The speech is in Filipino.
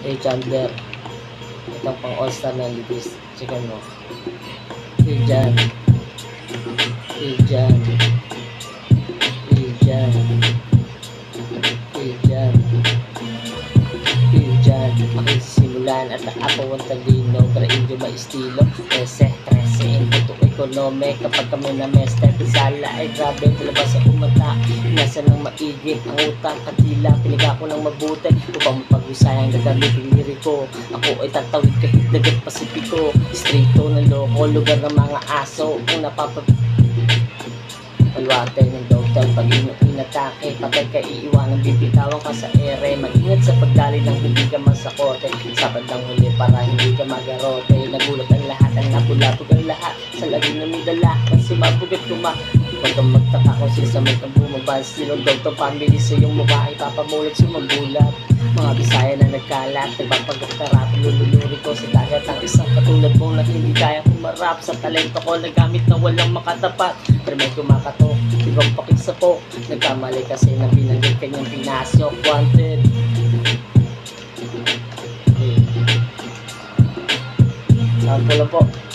Ray Chandler. Itong pang all-star melodies. Checkan mo. Ijan. Ijan. Ijan. Ijan. Ijan. Makisimulan at ako ang talino. Pero inyo may estilo. 13 in puto ekonome. Kapag kami na mester, pisala ay grabe. Talabas sa umata. Nasa nang maigit ang utang at tila. Piniga ko ng mabuti upang mapag-usayang gagamitin liriko. Ako ay tatawid kahit dagat pasipiko. Strito ng loko, lugar ng mga aso. Kung napapag Palwarte ng doktor pag inatake. Patay ka, iiwanan, bibitawan ka sa ere. Mag-ingat sa pagdali ng hindi ka masakote. Sabad ng huli para hindi ka magarote. Nagulat ang lahat, ang napulapog ang lahat. Sa lagi na may dala, kasi mabugat kuma. Huwag kang magtaka kung sila kang bumabas. Sinong doktor family sa iyong mukha, ipapamulat sumagulat. Mga Bisaya na nagkalat, nagpapagkarap. Lululuri ko sa dagat ang isang katulad mo na hindi kaya kumarap. Sa talento ko nagamit na walang makatapat. Pero may kumakato, ibang pakisa po. Nagkamali kasi na binanggit kanyang pinasok. Wanted. Sample lang po.